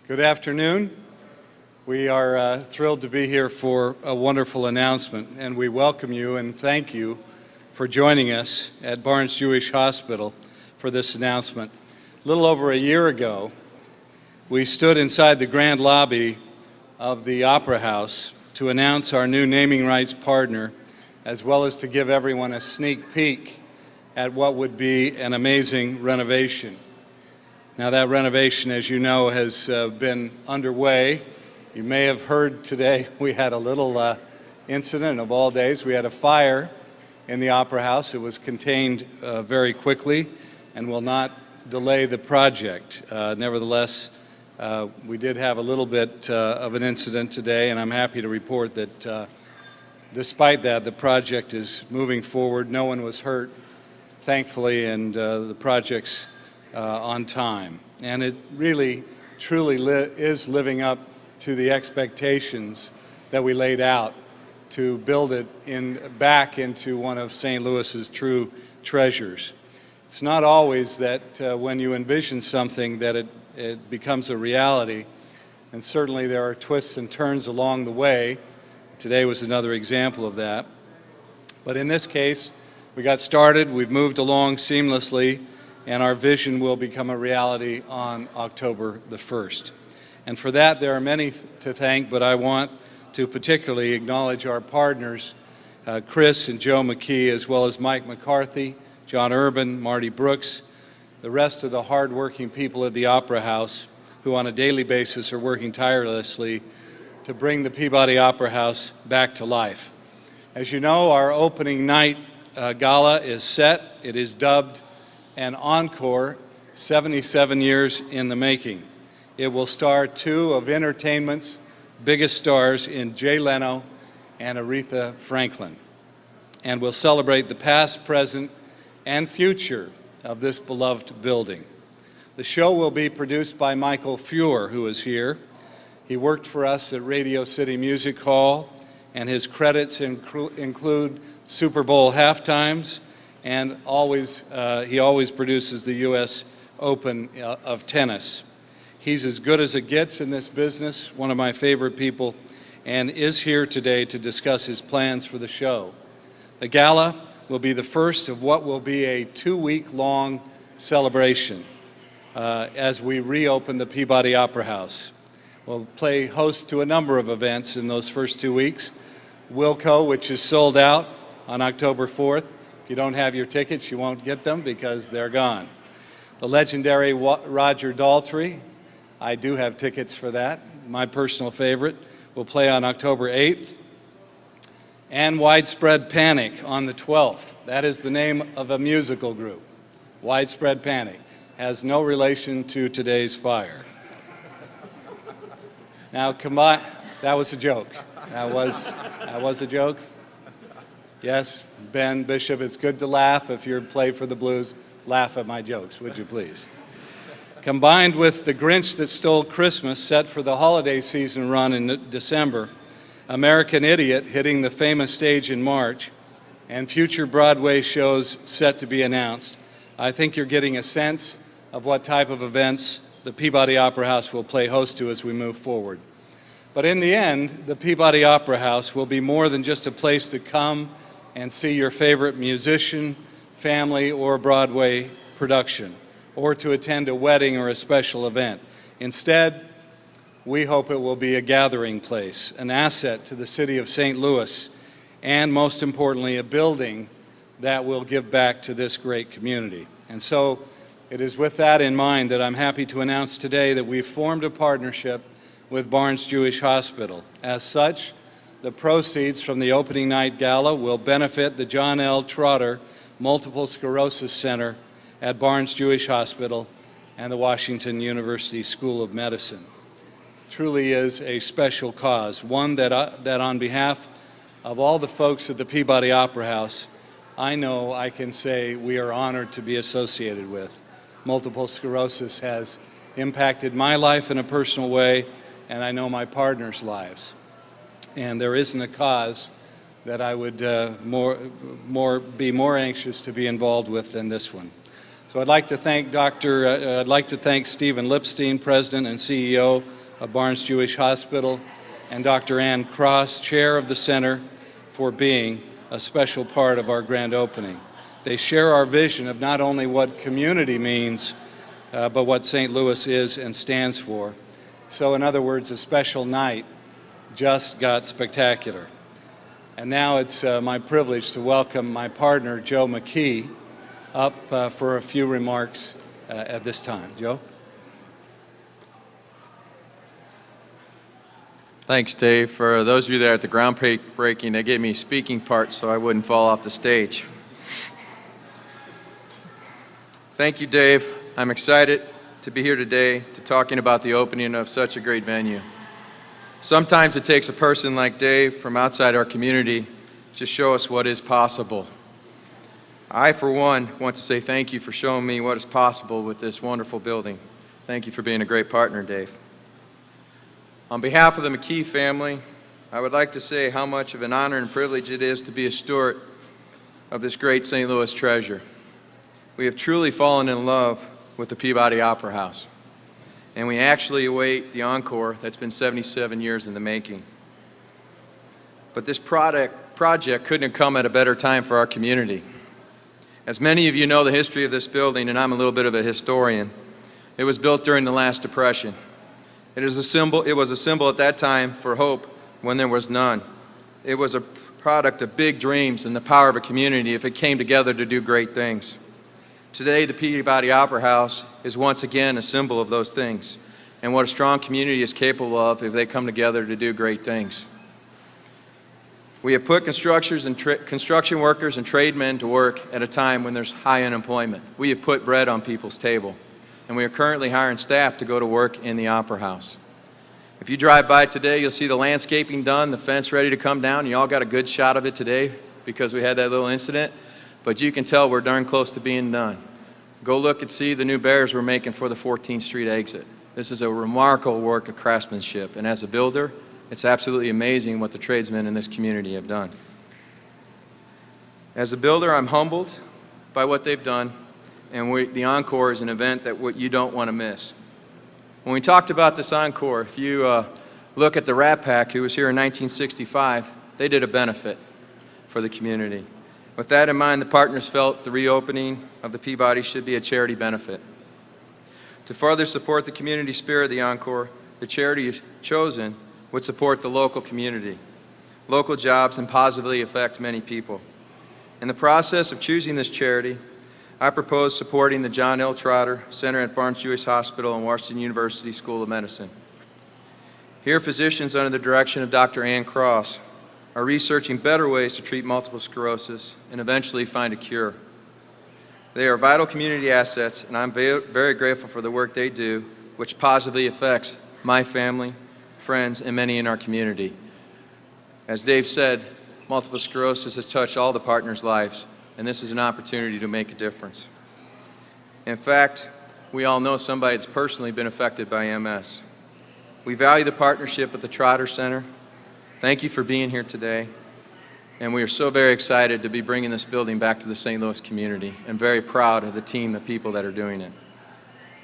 Good afternoon. We are thrilled to be here for a wonderful announcement, and we welcome you and thank you for joining us at Barnes-Jewish Hospital for this announcement. A little over a year ago, we stood inside the grand lobby of the Opera House to announce our new naming rights partner, as well as to give everyone a sneak peek at what would be an amazing renovation. Now, that renovation, as you know, has been underway. You may have heard today we had a little incident of all days. We had a fire in the Opera House. It was contained very quickly and will not delay the project. Nevertheless, we did have a little bit of an incident today, and I'm happy to report that despite that, the project is moving forward. No one was hurt, thankfully, and the project's on time. And it really, truly is living up to the expectations that we laid out to build it back into one of St. Louis's true treasures. It's not always that when you envision something that it becomes a reality, and certainly there are twists and turns along the way. Today was another example of that. But in this case, we got started, we've moved along seamlessly, and our vision will become a reality on October the 1st. And for that, there are many to thank, but I want to particularly acknowledge our partners, Chris and Joe McKee, as well as Mike McCarthy, John Urban, Marty Brooks, the rest of the hardworking people at the Opera House, who on a daily basis are working tirelessly to bring the Peabody Opera House back to life. As you know, our opening night gala is set. It is dubbed an encore, 77 years in the making. It will star two of entertainment's biggest stars in Jay Leno and Aretha Franklin, and will celebrate the past, present, and future of this beloved building. The show will be produced by Michael Feuer, who is here. He worked for us at Radio City Music Hall, and his credits include Super Bowl halftimes, and he always produces the U.S. Open of tennis. He's as good as it gets in this business, one of my favorite people, and is here today to discuss his plans for the show. The gala will be the first of what will be a 2-week-long celebration as we reopen the Peabody Opera House. We'll play host to a number of events in those first 2 weeks. Wilco, which is sold out on October 4th. If you don't have your tickets, you won't get them because they're gone. The legendary Roger Daltrey, I do have tickets for that, my personal favorite, will play on October 8th. And Widespread Panic on the 12th. That is the name of a musical group. Widespread Panic has no relation to today's fire. Now, come on, that was a joke. That was a joke. Yes, Ben Bishop, it's good to laugh. If you're play for the Blues, laugh at my jokes, would you please? Combined with The Grinch That Stole Christmas, set for the holiday season run in December, American Idiot hitting the famous stage in March, and future Broadway shows set to be announced, I think you're getting a sense of what type of events the Peabody Opera House will play host to as we move forward. But in the end, the Peabody Opera House will be more than just a place to come and see your favorite musician, family, or Broadway production, or to attend a wedding or a special event. Instead, we hope it will be a gathering place, an asset to the city of St. Louis, and most importantly, a building that will give back to this great community. And so it is with that in mind that I'm happy to announce today that we've formed a partnership with Barnes-Jewish Hospital. As such, the proceeds from the opening night gala will benefit the John L. Trotter Multiple Sclerosis Center at Barnes-Jewish Hospital and the Washington University School of Medicine. Truly is a special cause, one that on behalf of all the folks at the Peabody Opera House, I know I can say we are honored to be associated with. Multiple sclerosis has impacted my life in a personal way, and I know my partners' lives. And there isn't a cause that I would be more anxious to be involved with than this one. So I'd like to thank Stephen Lipstein, President and CEO of Barnes Jewish Hospital, and Dr. Ann Cross, Chair of the Center, for being a special part of our grand opening. They share our vision of not only what community means, but what St. Louis is and stands for. So in other words, a special night just got spectacular. And now it's my privilege to welcome my partner, Joe McKee, up for a few remarks at this time. Joe? Thanks, Dave. For those of you there at the groundbreaking, they gave me speaking parts so I wouldn't fall off the stage. Thank you, Dave. I'm excited to be here today to talking about the opening of such a great venue. Sometimes it takes a person like Dave from outside our community to show us what is possible. I, for one, want to say thank you for showing me what is possible with this wonderful building. Thank you for being a great partner, Dave. On behalf of the McKee family, I would like to say how much of an honor and privilege it is to be a steward of this great St. Louis treasure. We have truly fallen in love with the Peabody Opera House, and we actually await the encore that's been 77 years in the making. But this project couldn't have come at a better time for our community. As many of you know the history of this building, and I'm a little bit of a historian, it was built during the last Depression. It was a symbol at that time for hope when there was none. It was a product of big dreams and the power of a community if it came together to do great things. Today, the Peabody Opera House is once again a symbol of those things and what a strong community is capable of if they come together to do great things. We have put construction workers and tradesmen to work at a time when there's high unemployment. We have put bread on people's table, and we are currently hiring staff to go to work in the Opera House. If you drive by today, you'll see the landscaping done, the fence ready to come down. You all got a good shot of it today because we had that little incident, but you can tell we're darn close to being done. Go look and see the new barriers we're making for the 14th Street exit. This is a remarkable work of craftsmanship, and as a builder, it's absolutely amazing what the tradesmen in this community have done. As a builder, I'm humbled by what they've done, and the encore is an event that you don't want to miss. When we talked about this encore, if you look at the Rat Pack, who was here in 1965, they did a benefit for the community. With that in mind, the partners felt the reopening of the Peabody should be a charity benefit. To further support the community spirit of the encore, the charity chosen would support the local community, local jobs, and positively affect many people. In the process of choosing this charity, I propose supporting the John L. Trotter Center at Barnes Jewish Hospital and Washington University School of Medicine. Here, physicians under the direction of Dr. Ann Cross are researching better ways to treat multiple sclerosis and eventually find a cure. They are vital community assets, and I'm very grateful for the work they do, which positively affects my family, friends, and many in our community. As Dave said, multiple sclerosis has touched all the partners' lives, and this is an opportunity to make a difference. In fact, we all know somebody that's personally been affected by MS. We value the partnership with the Trotter Center. Thank you for being here today, and we are so very excited to be bringing this building back to the St. Louis community and very proud of the team of people that are doing it.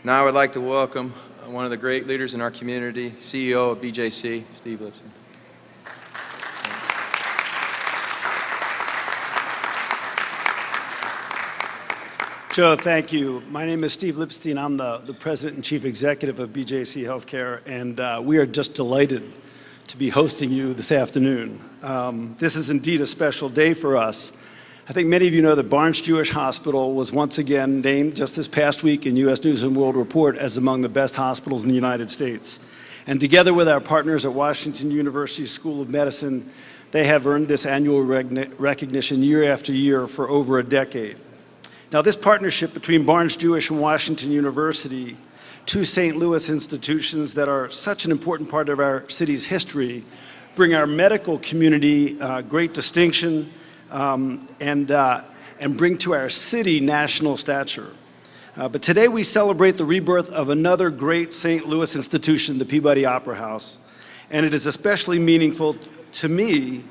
Now I would like to welcome one of the great leaders in our community, CEO of BJC, Steve Lipstein. Joe, thank you. My name is Steve Lipstein. I'm the President and Chief Executive of BJC Healthcare, and we are just delighted to be hosting you this afternoon. This is indeed a special day for us. I think many of you know that Barnes Jewish Hospital was once again named just this past week in U.S. News & World Report as among the best hospitals in the United States. And together with our partners at Washington University School of Medicine, they have earned this annual recognition year after year for over a decade. Now, this partnership between Barnes Jewish and Washington University, two St. Louis institutions that are such an important part of our city's history, bring our medical community great distinction and bring to our city national stature. But today we celebrate the rebirth of another great St. Louis institution, the Peabody Opera House. And it is especially meaningful to me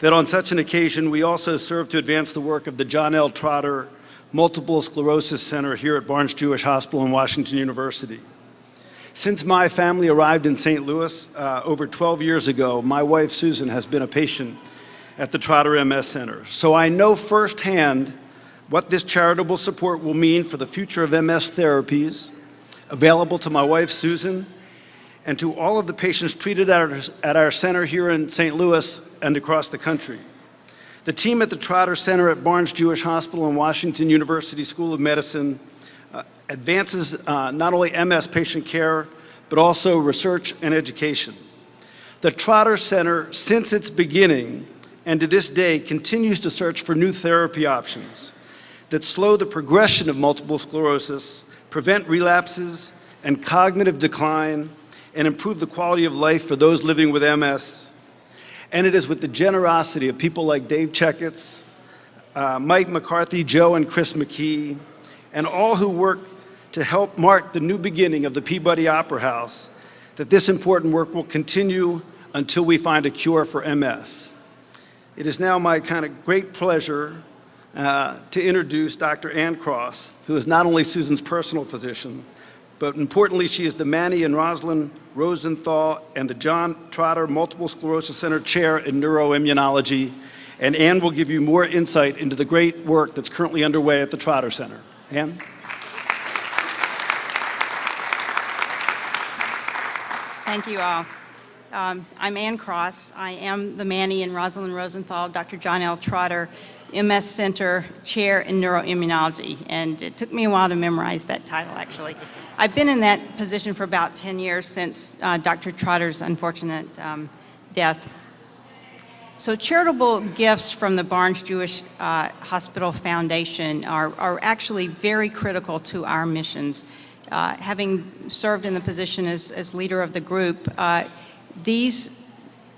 that on such an occasion we also serve to advance the work of the John L. Trotter Multiple Sclerosis Center here at Barnes-Jewish Hospital and Washington University. Since my family arrived in St. Louis over 12 years ago, my wife Susan has been a patient at the Trotter MS Center. So I know firsthand what this charitable support will mean for the future of MS therapies available to my wife Susan and to all of the patients treated at our center here in St. Louis and across the country. The team at the Trotter Center at Barnes-Jewish Hospital and Washington University School of Medicine advances not only MS patient care, but also research and education. The Trotter Center, since its beginning and to this day, continues to search for new therapy options that slow the progression of multiple sclerosis, prevent relapses and cognitive decline, and improve the quality of life for those living with MS. And it is with the generosity of people like Dave Checketts, Mike McCarthy, Joe and Chris McKee, and all who work to help mark the new beginning of the Peabody Opera House, that this important work will continue until we find a cure for MS. It is now my kind of great pleasure to introduce Dr. Ann Cross, who is not only Susan's personal physician, but importantly, she is the Manny and Rosalind Rosenthal and the John Trotter Multiple Sclerosis Center Chair in Neuroimmunology. And Ann will give you more insight into the great work that's currently underway at the Trotter Center. Ann? Thank you all. I'm Ann Cross. I am the Manny and Rosalind Rosenthal, Dr. John L. Trotter MS Center Chair in Neuroimmunology, and it took me a while to memorize that title, actually. I've been in that position for about 10 years since Dr. Trotter's unfortunate death. So charitable gifts from the Barnes-Jewish Hospital Foundation are actually very critical to our missions. Having served in the position as leader of the group, these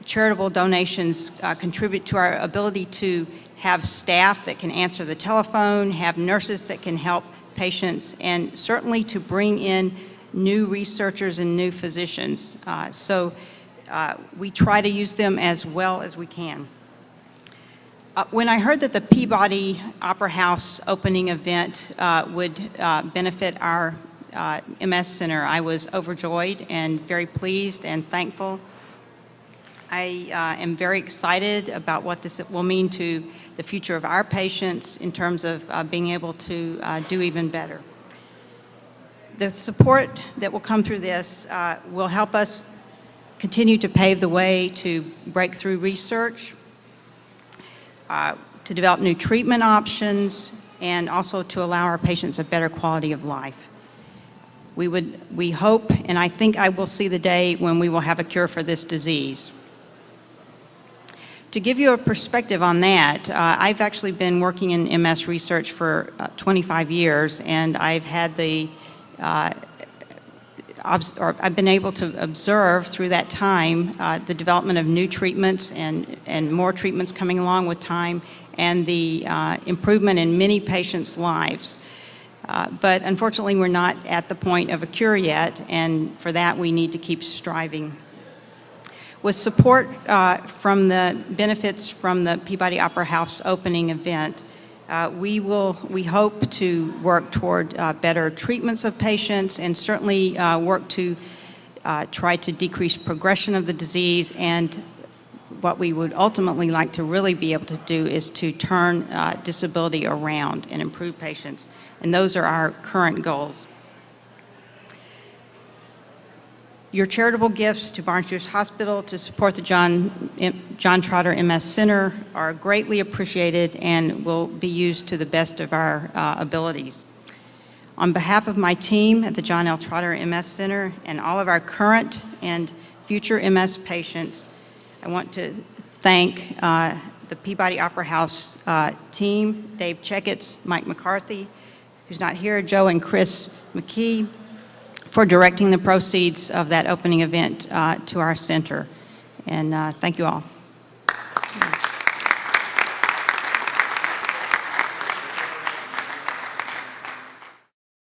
charitable donations contribute to our ability to have staff that can answer the telephone, have nurses that can help patients, and certainly to bring in new researchers and new physicians. We try to use them as well as we can. When I heard that the Peabody Opera House opening event would benefit our MS Center, I was overjoyed and very pleased and thankful. I am very excited about what this will mean to the future of our patients in terms of being able to do even better. The support that will come through this will help us continue to pave the way to breakthrough research, to develop new treatment options, and also to allow our patients a better quality of life. We hope, and I think I will see the day when we will have a cure for this disease. To give you a perspective on that, I've actually been working in MS research for 25 years, and I've had I've been able to observe through that time the development of new treatments and more treatments coming along with time, and the improvement in many patients' lives. But unfortunately, we're not at the point of a cure yet, and for that we need to keep striving. With support from the benefits from the Peabody Opera House opening event, we hope to work toward better treatments of patients, and certainly work to try to decrease progression of the disease. And what we would ultimately like to really be able to do is to turn disability around and improve patients. And those are our current goals. Your charitable gifts to Barnes-Jewish Hospital to support the John Trotter MS Center are greatly appreciated and will be used to the best of our abilities. On behalf of my team at the John L. Trotter MS Center and all of our current and future MS patients, I want to thank the Peabody Opera House team, Dave Checketts, Mike McCarthy, who's not here, Joe and Chris McKee, for directing the proceeds of that opening event to our center. And thank you all.